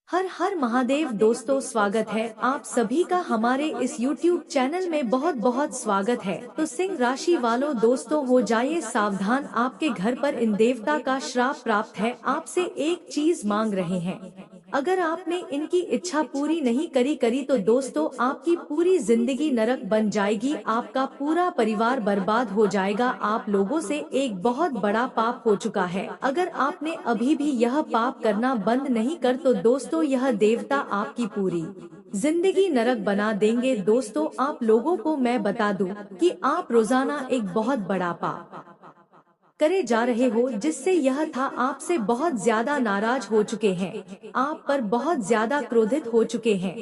हर हर महादेव दोस्तों, स्वागत है आप सभी का हमारे इस YouTube चैनल में बहुत बहुत स्वागत है। तो सिंह राशि वालों दोस्तों, हो जाइए सावधान, आपके घर पर इन देवता का श्राप प्राप्त है। आपसे एक चीज मांग रहे हैं, अगर आपने इनकी इच्छा पूरी नहीं करी तो दोस्तों आपकी पूरी जिंदगी नरक बन जाएगी, आपका पूरा परिवार बर्बाद हो जाएगा। आप लोगों से एक बहुत बड़ा पाप हो चुका है। अगर आपने अभी भी यह पाप करना बंद नहीं कर तो दोस्तों यह देवता आपकी पूरी जिंदगी नरक बना देंगे। दोस्तों आप लोगों को मैं बता दूं कि आप रोजाना एक बहुत बड़ा पाप करे जा रहे हो, जिससे यह था आपसे बहुत ज्यादा नाराज हो चुके हैं, आप पर बहुत ज्यादा क्रोधित हो चुके हैं।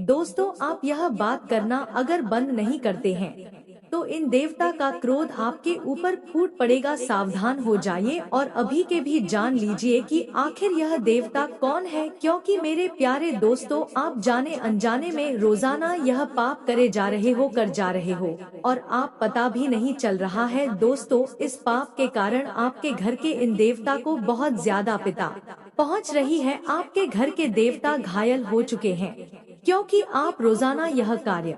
दोस्तों आप यह बात करना अगर बंद नहीं करते हैं तो इन देवता का क्रोध आपके ऊपर फूट पड़ेगा। सावधान हो जाइए और अभी के भी जान लीजिए कि आखिर यह देवता कौन है, क्योंकि मेरे प्यारे दोस्तों आप जाने अनजाने में रोजाना यह पाप कर जा रहे हो और आप पता भी नहीं चल रहा है। दोस्तों इस पाप के कारण आपके घर के इन देवता को बहुत ज्यादा पिता पहुंच रही है, आपके घर के देवता घायल हो चुके हैं, क्योंकि आप रोजाना यह कार्य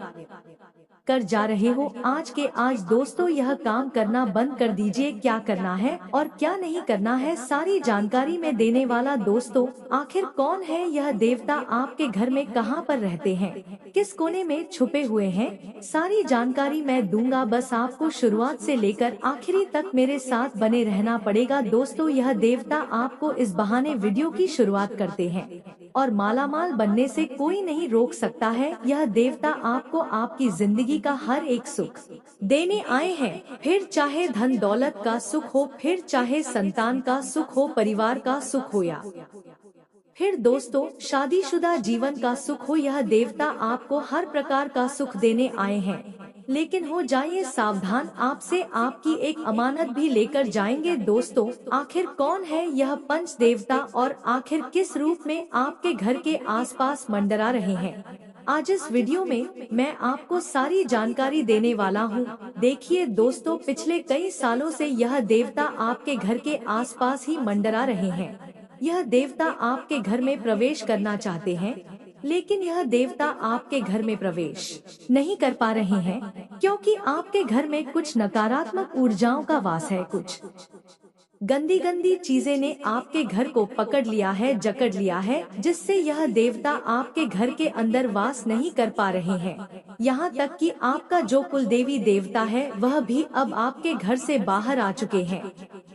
कर जा रहे हो। आज के आज दोस्तों यह काम करना बंद कर दीजिए। क्या करना है और क्या नहीं करना है सारी जानकारी में देने वाला। दोस्तों आखिर कौन है यह देवता, आपके घर में कहां पर रहते हैं, किस कोने में छुपे हुए हैं, सारी जानकारी मैं दूंगा। बस आपको शुरुआत से लेकर आखिरी तक मेरे साथ बने रहना पड़ेगा। दोस्तों यह देवता आपको इस बहाने वीडियो की शुरुआत करते हैं और मालामाल बनने से कोई नहीं रोक सकता है। यह देवता आपको आपकी जिंदगी का हर एक सुख देने आए हैं, फिर चाहे धन दौलत का सुख हो, फिर चाहे संतान का सुख हो, परिवार का सुख हो, या फिर दोस्तों शादीशुदा जीवन का सुख हो। यह देवता आपको हर प्रकार का सुख देने आए हैं, लेकिन हो जाइए सावधान, आपसे आपकी एक अमानत भी लेकर जाएंगे। दोस्तों आखिर कौन है यह पंच देवता और आखिर किस रूप में आपके घर के आसपास मंडरा रहे हैं, आज इस वीडियो में मैं आपको सारी जानकारी देने वाला हूं। देखिए दोस्तों पिछले कई सालों से यह देवता आपके घर के आसपास ही मंडरा रहे हैं। यह देवता आपके घर में प्रवेश करना चाहते हैं, लेकिन यह देवता आपके घर में प्रवेश नहीं कर पा रहे हैं, क्योंकि आपके घर में कुछ नकारात्मक ऊर्जाओं का वास है, कुछ गंदी गंदी चीजें ने आपके घर को पकड़ लिया है, जकड़ लिया है, जिससे यह देवता आपके घर के अंदर वास नहीं कर पा रहे हैं। यहाँ तक कि आपका जो कुल देवी देवता है वह भी अब आपके घर से बाहर आ चुके हैं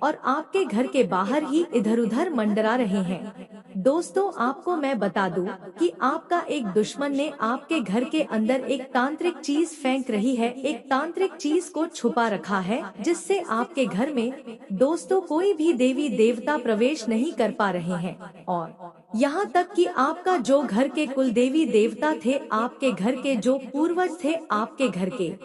और आपके घर के बाहर ही इधर उधर मंडरा रहे हैं। दोस्तों आपको मैं बता दूं कि आपका एक दुश्मन ने आपके घर के अंदर एक तांत्रिक चीज फेंक रही है, एक तांत्रिक चीज को छुपा रखा है, जिससे आपके घर में दोस्तों कोई भी देवी देवता प्रवेश नहीं कर पा रहे हैं। और यहाँ तक कि आपका जो घर के कुल देवी देवता थे, आपके घर के जो पूर्वज थे, आपके घर के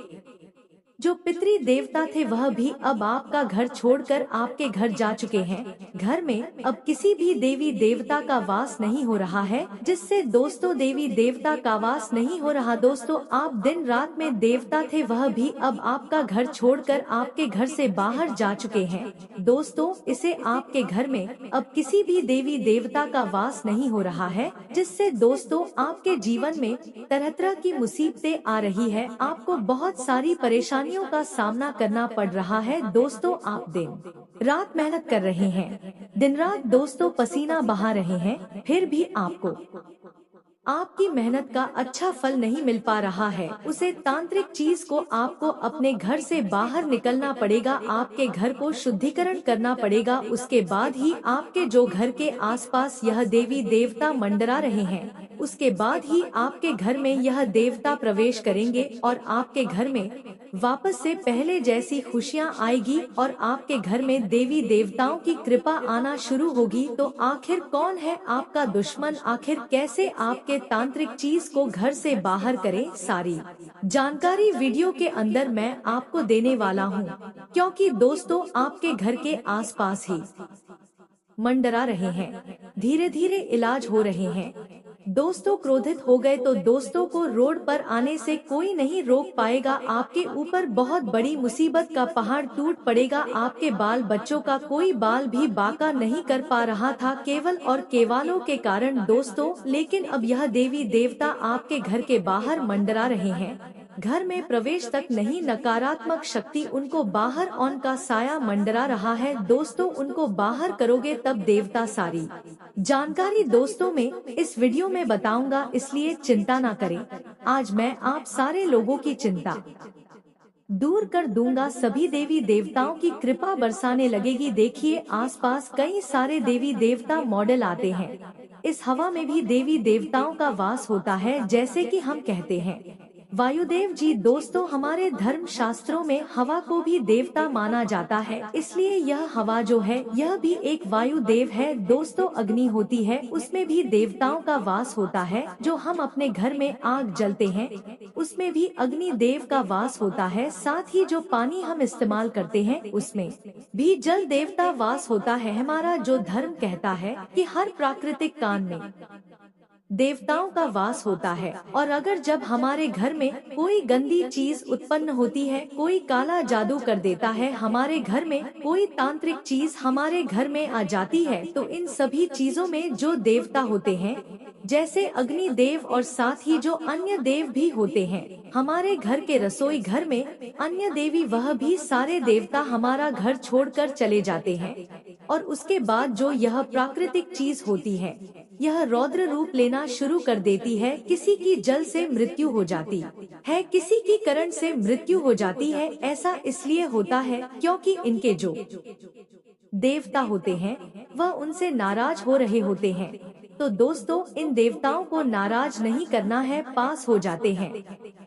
जो पितृ देवता थे, वह भी अब आपका घर छोड़कर आपके घर जा चुके हैं। घर में अब किसी भी देवी देवता का वास नहीं हो रहा है, जिससे दोस्तों देवी देवता का वास नहीं हो रहा। दोस्तों आप दिन रात में देवता थे, वह भी अब आपका घर छोड़कर आपके घर से बाहर जा चुके हैं। दोस्तों इसे आपके घर में अब किसी भी देवी देवता का वास नहीं हो रहा है, जिससे दोस्तों आपके जीवन में तरह तरह की मुसीबतें आ रही है, आपको बहुत सारी परेशानियों का सामना करना पड़ रहा है। दोस्तों आप दिन रात मेहनत कर रहे हैं, दिन रात दोस्तों पसीना बहा रहे हैं, फिर भी आपको आपकी मेहनत का अच्छा फल नहीं मिल पा रहा है। उसे तांत्रिक चीज को आपको अपने घर से बाहर निकलना पड़ेगा, आपके घर को शुद्धिकरण करना पड़ेगा, उसके बाद ही आपके जो घर के आसपास यह देवी देवता मंडरा रहे हैं, उसके बाद ही आपके घर में यह देवता प्रवेश करेंगे और आपके घर में वापस से पहले जैसी खुशियां आएगी और आपके घर में देवी देवताओं की कृपा आना शुरू होगी। तो आखिर कौन है आपका दुश्मन, आखिर कैसे आपके तांत्रिक चीज को घर से बाहर करें, सारी जानकारी वीडियो के अंदर मैं आपको देने वाला हूं, क्योंकि दोस्तों आपके घर के आसपास ही मंडरा रहे हैं, धीरे धीरे इलाज हो रहे हैं, दोस्तों क्रोधित हो गए तो दोस्तों को रोड पर आने से कोई नहीं रोक पाएगा। आपके ऊपर बहुत बड़ी मुसीबत का पहाड़ टूट पड़ेगा। आपके बाल बच्चों का कोई बाल भी बांका नहीं कर पा रहा था केवल और केवलों के कारण दोस्तों। लेकिन अब यह देवी देवता आपके घर के बाहर मंडरा रहे हैं। घर में प्रवेश तक नहीं, नकारात्मक शक्ति उनको बाहर ऑन का साया मंडरा रहा है। दोस्तों उनको बाहर करोगे तब देवता सारी जानकारी दोस्तों में इस वीडियो में बताऊंगा, इसलिए चिंता ना करें। आज मैं आप सारे लोगों की चिंता दूर कर दूंगा। सभी देवी देवताओं की कृपा बरसाने लगेगी। देखिए आसपास कई सारे देवी देवता मॉडल आते हैं। इस हवा में भी देवी देवताओं का वास होता है, जैसे कि हम कहते हैं वायुदेव जी। दोस्तों हमारे धर्म शास्त्रों में हवा को भी देवता माना जाता है, इसलिए यह हवा जो है यह भी एक वायुदेव है। दोस्तों अग्नि होती है, उसमें भी देवताओं का वास होता है। जो हम अपने घर में आग जलते हैं उसमें भी अग्नि देव का वास होता है। साथ ही जो पानी हम इस्तेमाल करते हैं उसमें भी जल देवता वास होता है। हमारा जो धर्म कहता है कि हर प्राकृतिक कांड में देवताओं का वास होता है। और अगर जब हमारे घर में कोई गंदी चीज उत्पन्न होती है, कोई काला जादू कर देता है हमारे घर में, कोई तांत्रिक चीज हमारे घर में आ जाती है, तो इन सभी चीजों में जो देवता होते हैं जैसे अग्नि देव और साथ ही जो अन्य देव भी होते हैं हमारे घर के रसोई घर में अन्य देवी, वह भी सारे देवता हमारा घर छोड़कर चले जाते हैं। और उसके बाद जो यह प्राकृतिक चीज होती है यह रौद्र रूप लेना शुरू कर देती है। किसी की जल से मृत्यु हो जाती है, किसी की करंट से मृत्यु हो जाती है। ऐसा इसलिए होता है क्योंकि इनके जो देवता होते हैं वह उनसे नाराज हो रहे होते हैं। तो दोस्तों इन देवताओं को नाराज नहीं करना है, पास हो जाते हैं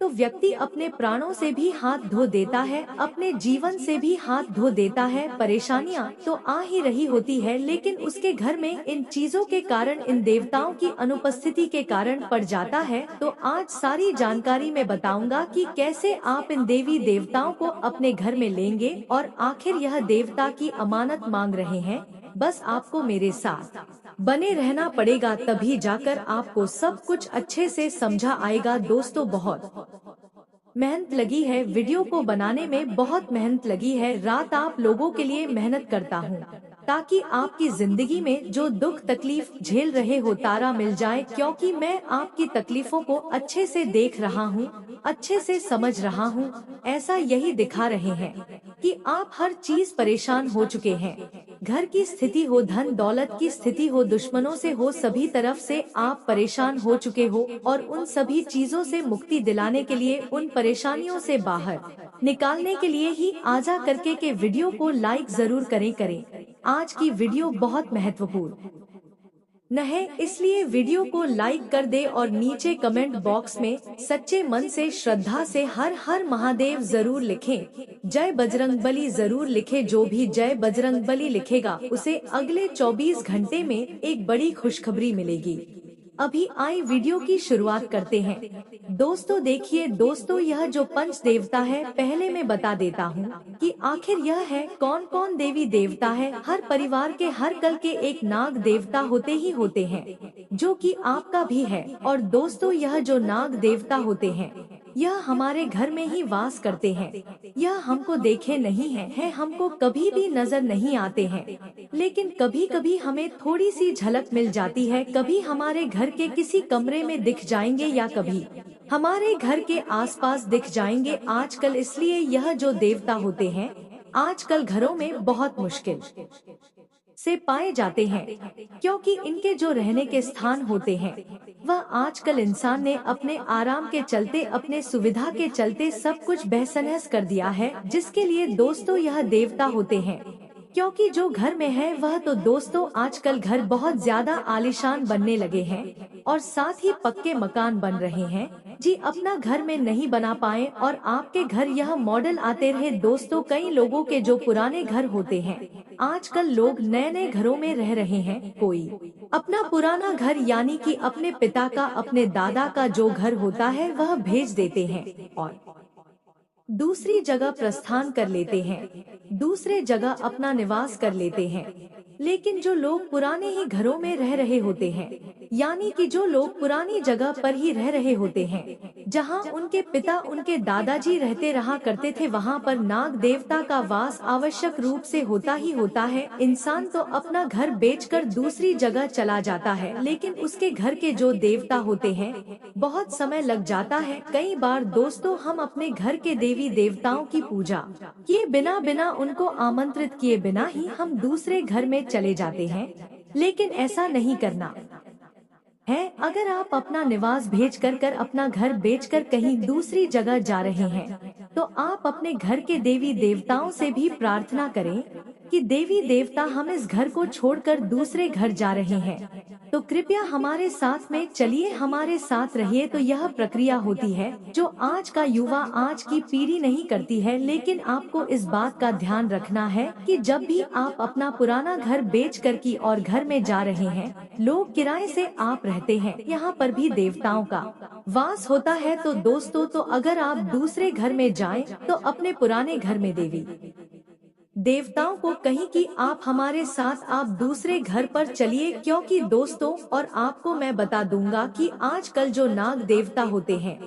तो व्यक्ति अपने प्राणों से भी हाथ धो देता है, अपने जीवन से भी हाथ धो देता है। परेशानियां तो आ ही रही होती है, लेकिन उसके घर में इन चीजों के कारण, इन देवताओं की अनुपस्थिति के कारण पड़ जाता है। तो आज सारी जानकारी में बताऊंगा कि कैसे आप इन देवी देवताओं को अपने घर में लेंगे और आखिर यह देवता की अमानत मांग रहे हैं। बस आपको मेरे साथ बने रहना पड़ेगा, तभी जाकर आपको सब कुछ अच्छे से समझा आएगा। दोस्तों बहुत मेहनत लगी है, वीडियो को बनाने में बहुत मेहनत लगी है। रात आप लोगों के लिए मेहनत करता हूँ ताकि आपकी जिंदगी में जो दुख तकलीफ झेल रहे हो तारा मिल जाए, क्योंकि मैं आपकी तकलीफों को अच्छे से देख रहा हूँ, अच्छे से समझ रहा हूँ। ऐसा यही दिखा रहे हैं कि आप हर चीज परेशान हो चुके हैं। घर की स्थिति हो, धन दौलत की स्थिति हो, दुश्मनों से हो, सभी तरफ से आप परेशान हो चुके हो। और उन सभी चीजों से मुक्ति दिलाने के लिए, उन परेशानियों से बाहर निकालने के लिए ही आजा करके के वीडियो को लाइक जरूर करें। आज की वीडियो बहुत महत्वपूर्ण न है, इसलिए वीडियो को लाइक कर दे और नीचे कमेंट बॉक्स में सच्चे मन से श्रद्धा से हर हर महादेव जरूर लिखें, जय बजरंग बली जरूर लिखे। जो भी जय बजरंग बली लिखेगा उसे अगले 24 घंटे में एक बड़ी खुशखबरी मिलेगी। अभी आई वीडियो की शुरुआत करते हैं। दोस्तों देखिए दोस्तों, यह जो पंच देवता है, पहले मैं बता देता हूँ कि आखिर यह है कौन कौन देवी देवता है। हर परिवार के हर कल के एक नाग देवता होते ही होते हैं, जो कि आपका भी है। और दोस्तों यह जो नाग देवता होते हैं यह हमारे घर में ही वास करते हैं। यह हमको देखे नहीं है, हमको कभी भी नजर नहीं आते हैं, लेकिन कभी कभी हमें थोड़ी सी झलक मिल जाती है। कभी हमारे घर के किसी कमरे में दिख जाएंगे या कभी हमारे घर के आसपास दिख जाएंगे आजकल। इसलिए यह जो देवता होते हैं आजकल घरों में बहुत मुश्किल से पाए जाते हैं, क्योंकि इनके जो रहने के स्थान होते हैं वह आजकल इंसान ने अपने आराम के चलते, अपने सुविधा के चलते सब कुछ बहस-नहस कर दिया है। जिसके लिए दोस्तों यह देवता होते हैं, क्योंकि जो घर में है वह तो दोस्तों आजकल घर बहुत ज्यादा आलीशान बनने लगे हैं और साथ ही पक्के मकान बन रहे हैं। जी अपना घर में नहीं बना पाए और आपके घर यह मॉडल आते रहे। दोस्तों कई लोगों के जो पुराने घर होते हैं आजकल लोग नए नए घरों में रह रहे हैं। कोई अपना पुराना घर यानी कि अपने पिता का, अपने दादा का जो घर होता है वह भेज देते हैं और दूसरी जगह प्रस्थान कर लेते हैं, दूसरे जगह अपना निवास कर लेते हैं। लेकिन जो लोग पुराने ही घरों में रह रहे होते हैं, यानी कि जो लोग पुरानी जगह पर ही रह रहे होते हैं, जहां उनके पिता उनके दादाजी रहते रहा करते थे, वहां पर नाग देवता का वास आवश्यक रूप से होता ही होता है। इंसान तो अपना घर बेचकर दूसरी जगह चला जाता है, लेकिन उसके घर के जो देवता होते हैं बहुत समय लग जाता है। कई बार दोस्तों हम अपने घर के देवी देवताओं की पूजा किए बिना बिना उनको आमंत्रित किए बिना ही हम दूसरे घर में चले जाते हैं, लेकिन ऐसा नहीं करना है। अगर आप अपना निवास भेज कर अपना घर बेचकर कहीं दूसरी जगह जा रहे हैं, तो आप अपने घर के देवी देवताओं से भी प्रार्थना करें कि देवी देवता हम इस घर को छोड़कर दूसरे घर जा रहे हैं, तो कृपया हमारे साथ में चलिए, हमारे साथ रहिए। तो यह प्रक्रिया होती है जो आज का युवा, आज की पीढ़ी नहीं करती है। लेकिन आपको इस बात का ध्यान रखना है कि जब भी आप अपना पुराना घर बेच कर की और घर में जा रहे हैं, लोग किराए से आप रहते हैं, यहाँ पर भी देवताओं का वास होता है। तो दोस्तों, तो अगर आप दूसरे घर में जाएं, तो अपने पुराने घर में देवी देवताओं को कहीं कि आप हमारे साथ आप दूसरे घर पर चलिए, क्योंकि दोस्तों, और आपको मैं बता दूंगा कि आजकल जो नाग देवता होते हैं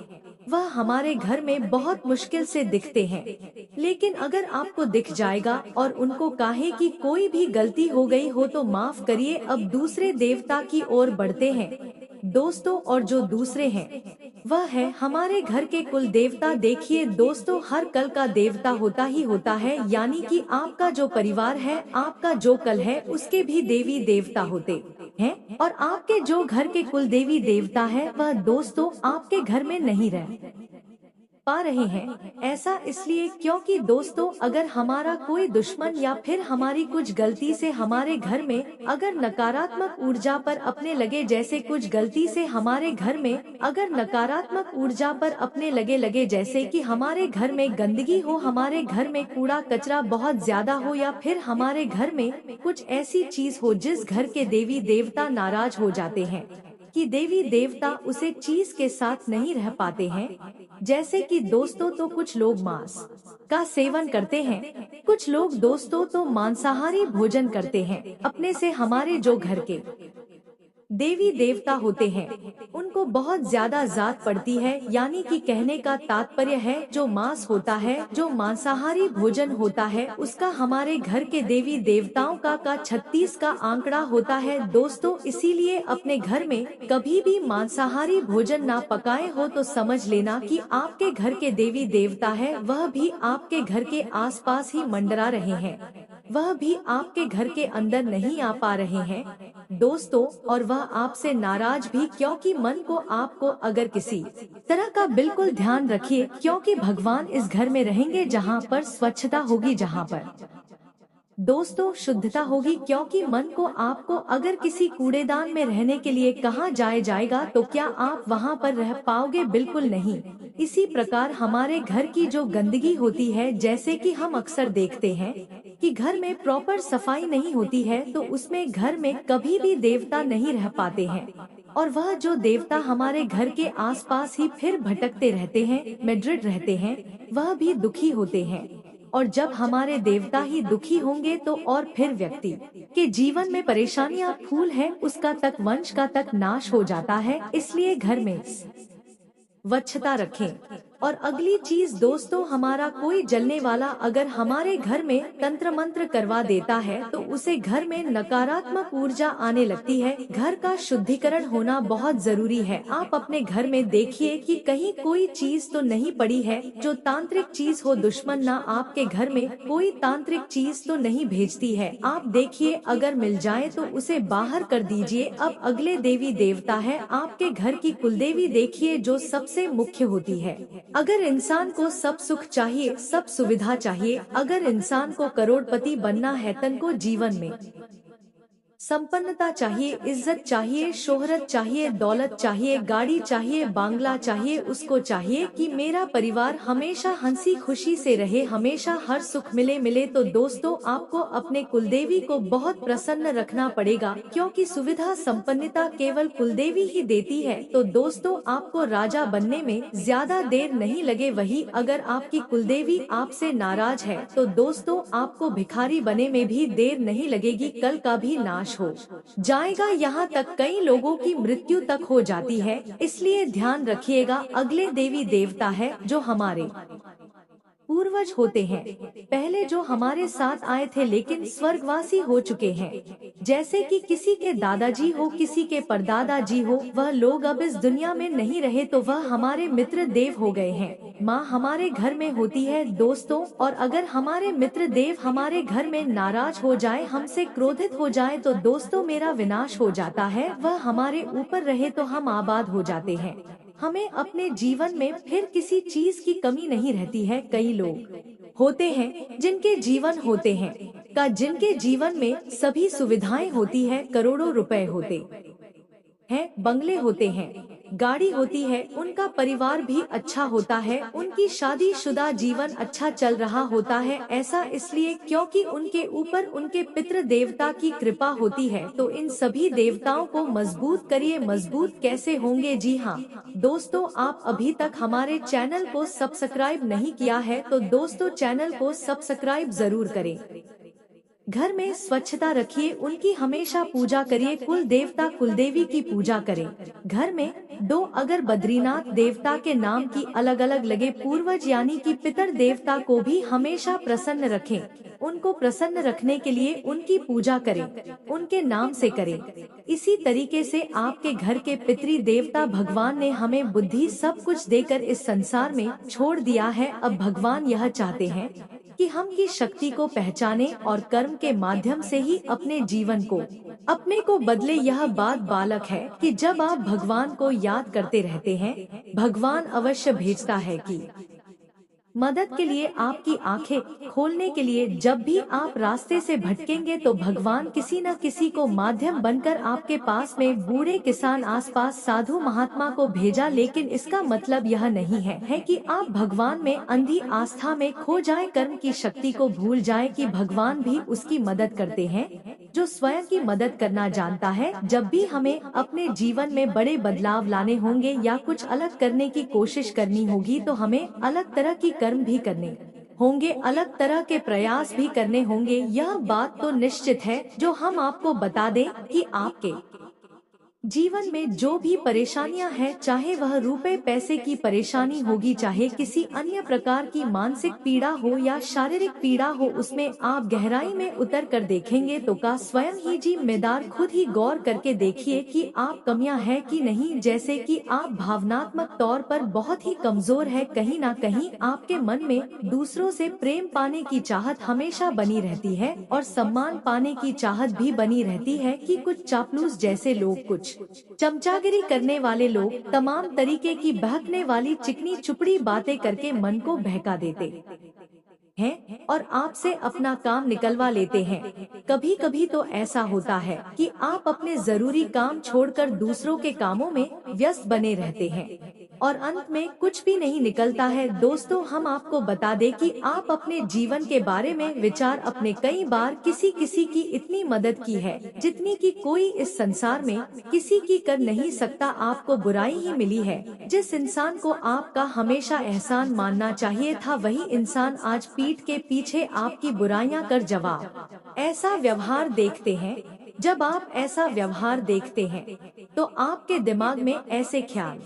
वह हमारे घर में बहुत मुश्किल से दिखते हैं। लेकिन अगर आपको दिख जाएगा और उनको कहे कि कोई भी गलती हो गई हो तो माफ करिए, अब दूसरे देवता की ओर बढ़ते हैं दोस्तों। और जो दूसरे हैं वह है हमारे घर के कुल देवता। देखिए दोस्तों, हर कल का देवता होता ही होता है, यानी कि आपका जो परिवार है, आपका जो कल है, उसके भी देवी देवता होते हैं। और आपके जो घर के कुल देवी देवता है, वह दोस्तों आपके घर में नहीं रह पा रहे हैं। ऐसा इसलिए क्योंकि दोस्तों, अगर हमारा कोई दुश्मन या फिर हमारी कुछ गलती से हमारे घर में अगर नकारात्मक ऊर्जा पर अपने लगे, जैसे कुछ गलती से हमारे घर में अगर नकारात्मक ऊर्जा पर अपने लगे जैसे कि हमारे घर में गंदगी हो, हमारे घर में कूड़ा कचरा बहुत ज्यादा हो, या फिर हमारे घर में कुछ ऐसी चीज हो जिस घर के देवी देवता नाराज हो जाते हैं कि देवी देवता उसे चीज के साथ नहीं रह पाते हैं। जैसे कि दोस्तों, तो कुछ लोग मांस का सेवन करते हैं, कुछ लोग दोस्तों तो मांसाहारी भोजन करते हैं। अपने से हमारे जो घर के देवी देवता होते हैं उनको बहुत ज्यादा जात पड़ती है, यानी कि कहने का तात्पर्य है जो मांस होता है, जो मांसाहारी भोजन होता है, उसका हमारे घर के देवी देवताओं का 36 का आंकड़ा होता है दोस्तों। इसीलिए अपने घर में कभी भी मांसाहारी भोजन ना पकाए हो तो समझ लेना कि आपके घर के देवी देवता है, वह भी आपके घर के आसपास ही मंडरा रहे हैं, वह भी आपके घर के अंदर नहीं आ पा रहे हैं दोस्तों। और वह आपसे नाराज भी, क्योंकि मन को आपको अगर किसी तरह का बिल्कुल ध्यान रखिए, क्योंकि भगवान इस घर में रहेंगे जहाँ पर स्वच्छता होगी, जहाँ पर दोस्तों शुद्धता होगी। क्योंकि मन को आपको अगर किसी कूड़ेदान में रहने के लिए कहा जाएगा तो क्या आप वहाँ पर रह पाओगे? बिल्कुल नहीं। इसी प्रकार हमारे घर की जो गंदगी होती है, जैसे कि हम अक्सर देखते हैं कि घर में प्रॉपर सफाई नहीं होती है, तो उसमें घर में कभी भी देवता नहीं रह पाते हैं, और वह जो देवता हमारे घर के आसपास ही फिर भटकते रहते हैं, मेड्रिड रहते हैं, वह भी दुखी होते हैं। और जब हमारे देवता ही दुखी होंगे तो और फिर व्यक्ति के जीवन में परेशानियां फूल है उसका तक, वंश का तक नाश हो जाता है। इसलिए घर में स्वच्छता रखें। और अगली चीज दोस्तों, हमारा कोई जलने वाला अगर हमारे घर में तंत्र मंत्र करवा देता है तो उसे घर में नकारात्मक ऊर्जा आने लगती है। घर का शुद्धिकरण होना बहुत जरूरी है। आप अपने घर में देखिए कि कहीं कोई चीज तो नहीं पड़ी है जो तांत्रिक चीज हो। दुश्मन ना आपके घर में कोई तांत्रिक चीज तो नहीं भेजती है। आप देखिए, अगर मिल जाए तो उसे बाहर कर दीजिए। अब अगले देवी देवता है आपके घर की कुलदेवी, देखिए जो सबसे मुख्य होती है। अगर इंसान को सब सुख चाहिए, सब सुविधा चाहिए, अगर इंसान को करोड़पति बनना है, तन को जीवन में संपन्नता चाहिए, इज्जत चाहिए, शोहरत चाहिए, दौलत चाहिए, गाड़ी चाहिए, बांग्ला चाहिए। उसको चाहिए कि मेरा परिवार हमेशा हंसी खुशी से रहे, हमेशा हर सुख मिले। तो दोस्तों, आपको अपने कुलदेवी को बहुत प्रसन्न रखना पड़ेगा, क्योंकि सुविधा संपन्नता केवल कुलदेवी ही देती है। तो दोस्तों, आपको राजा बनने में ज्यादा देर नहीं लगे। वही अगर आपकी कुलदेवी आपसे नाराज है तो दोस्तों, आपको भिखारी बने में भी देर नहीं लगेगी। कल का भी नाश हो जाएगा। यहाँ तक कई लोगों की मृत्यु तक हो जाती है। इसलिए ध्यान रखिएगा। अगले देवी देवता है जो हमारे पूर्वज होते हैं, पहले जो हमारे साथ आए थे लेकिन स्वर्गवासी हो चुके हैं। जैसे कि किसी के दादाजी हो, किसी के परदादाजी हो, वह लोग अब इस दुनिया में नहीं रहे तो वह हमारे मित्र देव हो गए हैं। माँ हमारे घर में होती है दोस्तों, और अगर हमारे मित्र देव हमारे घर में नाराज हो जाए, हमसे क्रोधित हो जाए तो दोस्तों मेरा विनाश हो जाता है। वह हमारे ऊपर रहे तो हम आबाद हो जाते हैं। हमें अपने जीवन में फिर किसी चीज की कमी नहीं रहती है। कई लोग होते हैं जिनके जीवन होते हैं जिनके जीवन में सभी सुविधाएं होती है, करोड़ों रुपए होते हैं, बंगले होते हैं, गाड़ी होती है, उनका परिवार भी अच्छा होता है, उनकी शादीशुदा जीवन अच्छा चल रहा होता है। ऐसा इसलिए क्योंकि उनके ऊपर उनके पितृ देवता की कृपा होती है। तो इन सभी देवताओं को मजबूत करिए। मजबूत कैसे होंगे? जी हाँ दोस्तों, आप अभी तक हमारे चैनल को सब्सक्राइब नहीं किया है तो दोस्तों चैनल को सब्सक्राइब जरूर करें। घर में स्वच्छता रखिए, उनकी हमेशा पूजा करिए। कुल देवता कुलदेवी की पूजा करें। घर में दो अगर बद्रीनाथ देवता के नाम की अलग अलग लगे पूर्वज यानी कि पितर देवता को भी हमेशा प्रसन्न रखें। उनको प्रसन्न रखने के लिए उनकी पूजा करें, उनके नाम से करें। इसी तरीके से आपके घर के पितृ देवता भगवान ने हमें बुद्धि सब कुछ देकर इस संसार में छोड़ दिया है। अब भगवान यह चाहते हैं कि हम की शक्ति को पहचाने और कर्म के माध्यम से ही अपने जीवन को अपने को बदले। यह बात बालक है कि जब आप भगवान को याद करते रहते हैं, भगवान अवश्य भेजता है कि मदद के लिए, आपकी आंखें खोलने के लिए। जब भी आप रास्ते से भटकेंगे तो भगवान किसी न किसी को माध्यम बनकर आपके पास में बूढ़े किसान, आसपास साधु महात्मा को भेजा। लेकिन इसका मतलब यह नहीं है कि आप भगवान में अंधी आस्था में खो जाए, कर्म की शक्ति को भूल जाए कि भगवान भी उसकी मदद करते हैं जो स्वयं की मदद करना जानता है। जब भी हमें अपने जीवन में बड़े बदलाव लाने होंगे या कुछ अलग करने की कोशिश करनी होगी तो हमें अलग तरह की कर्म भी करने होंगे, अलग तरह के प्रयास भी करने होंगे। यह बात तो निश्चित है। जो हम आपको बता दें कि आपके जीवन में जो भी परेशानियां हैं, चाहे वह रुपए पैसे की परेशानी होगी, चाहे किसी अन्य प्रकार की मानसिक पीड़ा हो या शारीरिक पीड़ा हो, उसमें आप गहराई में उतर कर देखेंगे तो का स्वयं ही जिम्मेदार। खुद ही गौर करके देखिए कि आप कमियां हैं कि नहीं। जैसे कि आप भावनात्मक तौर पर बहुत ही कमजोर है, कहीं ना कहीं आपके मन में दूसरों से प्रेम पाने की चाहत हमेशा बनी रहती है और सम्मान पाने की चाहत भी बनी रहती है कि कुछ चापलूस जैसे लोग, कुछ चमचागिरी करने वाले लोग, तमाम तरीके की बहकने वाली चिकनी चुपड़ी बातें करके मन को बहका देते हैं और आपसे अपना काम निकलवा लेते हैं। कभी कभी तो ऐसा होता है कि आप अपने जरूरी काम छोड़कर दूसरों के कामों में व्यस्त बने रहते हैं और अंत में कुछ भी नहीं निकलता है। दोस्तों, हम आपको बता दें कि आप अपने जीवन के बारे में विचार अपने कई बार किसी की इतनी मदद की है जितनी कि कोई इस संसार में किसी की कर नहीं सकता। आपको बुराई ही मिली है। जिस इंसान को आपका हमेशा एहसान मानना चाहिए था, वही इंसान आज पीठ के पीछे आपकी बुराइयां कर जवाब ऐसा व्यवहार देखते हैं। जब आप ऐसा व्यवहार देखते हैं तो आपके दिमाग में ऐसे ख्याल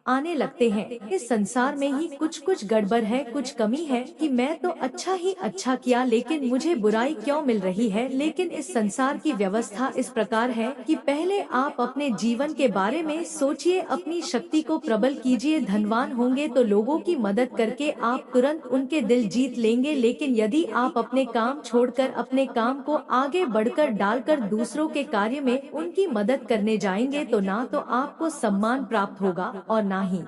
आने लगते हैं, इस संसार में ही कुछ गड़बड़ है, कुछ कमी है कि मैं तो अच्छा ही अच्छा किया लेकिन मुझे बुराई क्यों मिल रही है। लेकिन इस संसार की व्यवस्था इस प्रकार है कि पहले आप अपने जीवन के बारे में सोचिए, अपनी शक्ति को प्रबल कीजिए। धनवान होंगे तो लोगों की मदद करके आप तुरंत उनके दिल जीत लेंगे, लेकिन यदि आप अपने काम छोड़कर अपने काम को आगे बढ़कर डालकर दूसरों के कार्य में उनकी मदद करने जाएंगे तो ना तो आपको सम्मान प्राप्त होगा और ना ही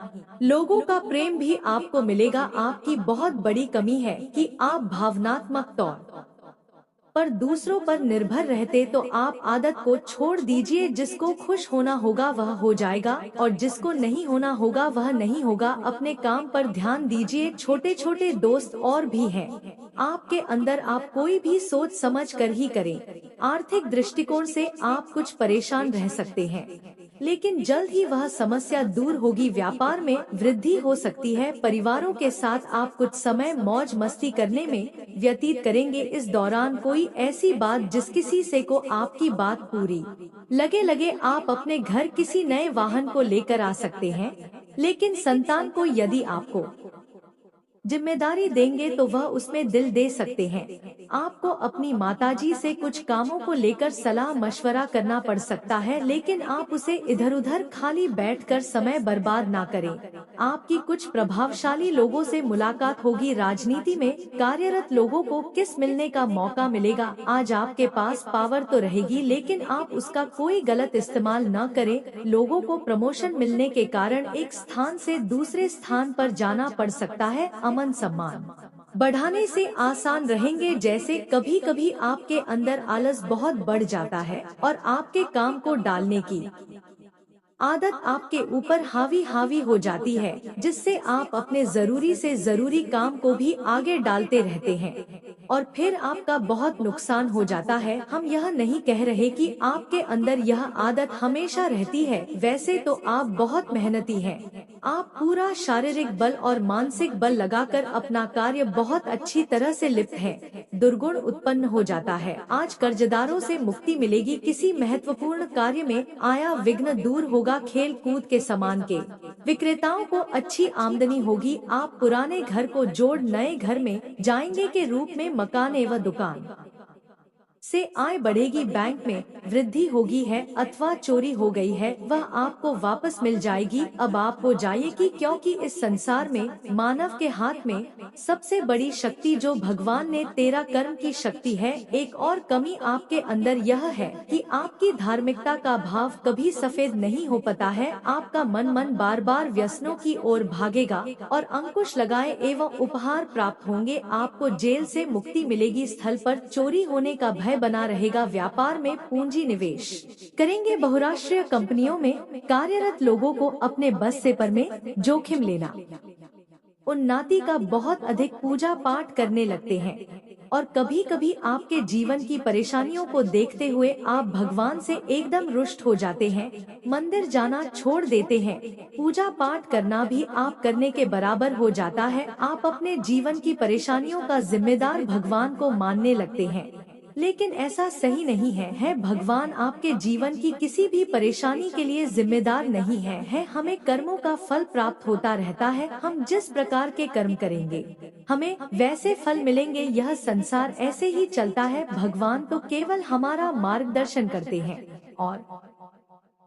लोगों का प्रेम भी आपको मिलेगा। आपकी बहुत बड़ी कमी है कि आप भावनात्मक तौर पर दूसरों पर निर्भर रहते तो आप आदत को छोड़ दीजिए। जिसको खुश होना होगा वह हो जाएगा और जिसको नहीं होना होगा वह नहीं होगा। अपने काम पर ध्यान दीजिए। छोटे छोटे दोस्त और भी हैं आपके अंदर, आप कोई भी सोच समझ कर ही करें। आर्थिक दृष्टिकोण से आप कुछ परेशान रह सकते हैं, लेकिन जल्द ही वह समस्या दूर होगी। व्यापार में वृद्धि हो सकती है। परिवारों के साथ आप कुछ समय मौज मस्ती करने में व्यतीत करेंगे। इस दौरान कोई ऐसी बात जिस किसी से को आपकी बात पूरी लगे आप अपने घर किसी नए वाहन को लेकर आ सकते हैं। लेकिन संतान को यदि आपको जिम्मेदारी देंगे तो वह उसमें दिल दे सकते हैं। आपको अपनी माताजी से कुछ कामों को लेकर सलाह मशवरा करना पड़ सकता है, लेकिन आप उसे इधर उधर खाली बैठकर समय बर्बाद ना करें। आपकी कुछ प्रभावशाली लोगों से मुलाकात होगी। राजनीति में कार्यरत लोगों को किस मिलने का मौका मिलेगा। आज आपके पास पावर तो रहेगी, लेकिन आप उसका कोई गलत इस्तेमाल न करें। लोगों को प्रमोशन मिलने के कारण एक स्थान से दूसरे स्थान पर जाना पड़ सकता है। अमन सम्मान बढ़ाने से आसान रहेंगे। जैसे कभी कभी आपके अंदर आलस बहुत बढ़ जाता है और आपके काम को डालने की आदत आपके ऊपर हावी हो जाती है, जिससे आप अपने जरूरी से जरूरी काम को भी आगे डालते रहते हैं और फिर आपका बहुत नुकसान हो जाता है। हम यह नहीं कह रहे कि आपके अंदर यह आदत हमेशा रहती है। वैसे तो आप बहुत मेहनती हैं। आप पूरा शारीरिक बल और मानसिक बल लगाकर अपना कार्य बहुत अच्छी तरह से लिप्त हैं। दुर्गुण उत्पन्न हो जाता है। आज कर्जदारों से मुक्ति मिलेगी। किसी महत्वपूर्ण कार्य में आया विघ्न दूर होगा। खेल कूद के सामान के विक्रेताओं को अच्छी आमदनी होगी। आप पुराने घर को जोड़ नए घर में जाएंगे के रूप में मकान एवं दुकान से आय बढ़ेगी। बैंक में वृद्धि होगी है अथवा चोरी हो गई है वह आपको वापस मिल जाएगी। अब आप हो जाएगी, क्योंकि इस संसार में मानव के हाथ में सबसे बड़ी शक्ति जो भगवान ने तेरा कर्म की शक्ति है। एक और कमी आपके अंदर यह है कि आपकी धार्मिकता का भाव कभी सफेद नहीं हो पाता है। आपका मन बार बार व्यसनों की ओर भागेगा और अंकुश लगाए एवं उपहार प्राप्त होंगे। आपको जेल से मुक्ति मिलेगी। स्थल पर चोरी होने का भय बना रहेगा। व्यापार में पूंजी निवेश करेंगे। बहुराष्ट्रीय कंपनियों में कार्यरत लोगों को अपने बस से पर में जोखिम लेना, उन्नति का बहुत अधिक पूजा पाठ करने लगते हैं और कभी कभी आपके जीवन की परेशानियों को देखते हुए आप भगवान से एकदम रुष्ट हो जाते हैं। मंदिर जाना छोड़ देते हैं। पूजा पाठ करना भी आप करने के बराबर हो जाता है। आप अपने जीवन की परेशानियों का जिम्मेदार भगवान को मानने लगते हैं, लेकिन ऐसा सही नहीं है। भगवान आपके जीवन की किसी भी परेशानी के लिए जिम्मेदार नहीं है। हमें कर्मों का फल प्राप्त होता रहता है। हम जिस प्रकार के कर्म करेंगे हमें वैसे फल मिलेंगे। यह संसार ऐसे ही चलता है। भगवान तो केवल हमारा मार्गदर्शन करते हैं और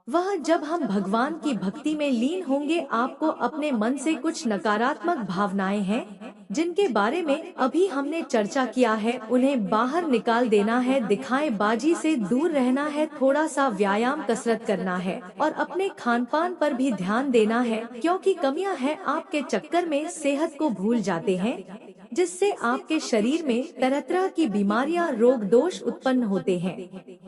वह जब हम भगवान की भक्ति में लीन होंगे, आपको अपने मन से कुछ नकारात्मक भावनाएं हैं जिनके बारे में अभी हमने चर्चा किया है, उन्हें बाहर निकाल देना है। दिखाएबाजी से दूर रहना है। थोड़ा सा व्यायाम कसरत करना है और अपने खान पान पर भी ध्यान देना है, क्योंकि कमियां हैं। आपके चक्कर में सेहत को भूल जाते हैं, जिससे आपके शरीर में तरह तरह की बीमारियां रोग दोष उत्पन्न होते हैं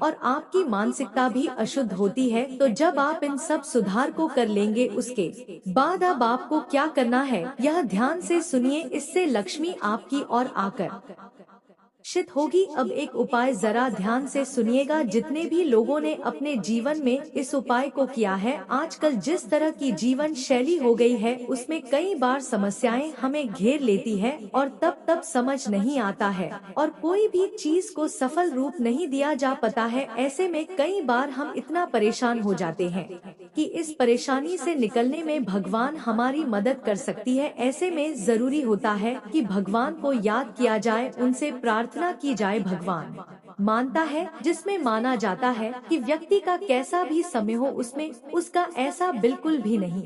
और आपकी मानसिकता भी अशुद्ध होती है। तो जब आप इन सब सुधार को कर लेंगे, उसके बाद अब आपको क्या करना है यह ध्यान से सुनिए। इससे लक्ष्मी आपकी ओर आकर्षित होगी। अब एक उपाय जरा ध्यान से सुनिएगा। जितने भी लोगों ने अपने जीवन में इस उपाय को किया है, आजकल जिस तरह की जीवन शैली हो गई है उसमें कई बार समस्याएं हमें घेर लेती है और तब समझ नहीं आता है और कोई भी चीज को सफल रूप नहीं दिया जा पाता है। ऐसे में कई बार हम इतना परेशान हो जाते हैं कि इस परेशानी से निकलने में भगवान हमारी मदद कर सकती है। ऐसे में जरूरी होता है कि भगवान को याद किया जाए, उनसे प्रार्थना की जाए। भगवान मानता है जिसमें माना जाता है कि व्यक्ति का कैसा भी समय हो उसमें उसका ऐसा बिल्कुल भी नहीं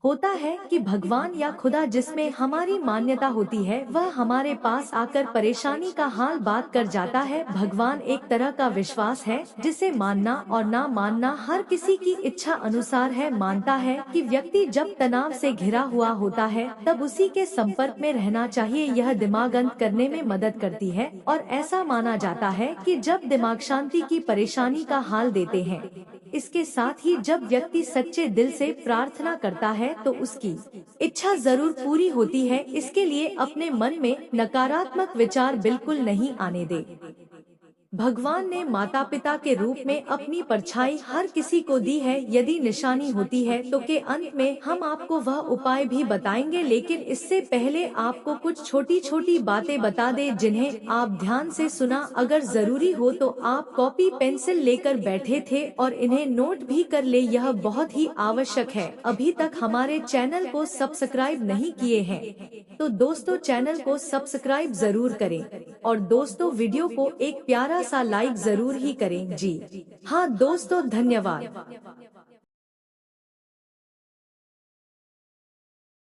होता है कि भगवान या खुदा जिसमें हमारी मान्यता होती है वह हमारे पास आकर परेशानी का हाल बात कर जाता है। भगवान एक तरह का विश्वास है जिसे मानना और ना मानना हर किसी की इच्छा अनुसार है। मानता है कि व्यक्ति जब तनाव से घिरा हुआ होता है तब उसी के संपर्क में रहना चाहिए, यह दिमाग अंत करने में मदद करती है। और ऐसा माना जाता है कि जब दिमाग शांति की परेशानी का हाल देते हैं। इसके साथ ही जब व्यक्ति सच्चे दिल से प्रार्थना करता है तो उसकी इच्छा जरूर पूरी होती है। इसके लिए अपने मन में नकारात्मक विचार बिल्कुल नहीं आने दे। भगवान ने माता पिता के रूप में अपनी परछाई हर किसी को दी है। यदि निशानी होती है तो के अंत में हम आपको वह उपाय भी बताएंगे, लेकिन इससे पहले आपको कुछ छोटी छोटी बातें बता दे जिन्हें आप ध्यान से सुना। अगर जरूरी हो तो आप कॉपी पेंसिल लेकर बैठे थे और इन्हें नोट भी कर ले, यह बहुत ही आवश्यक है। अभी तक हमारे चैनल को सब्सक्राइब नहीं किए हैं तो दोस्तों चैनल को सब्सक्राइब जरूर करें और दोस्तों वीडियो को एक प्यारा सा लाइक जरूर ही करें। जी हाँ दोस्तों, धन्यवाद।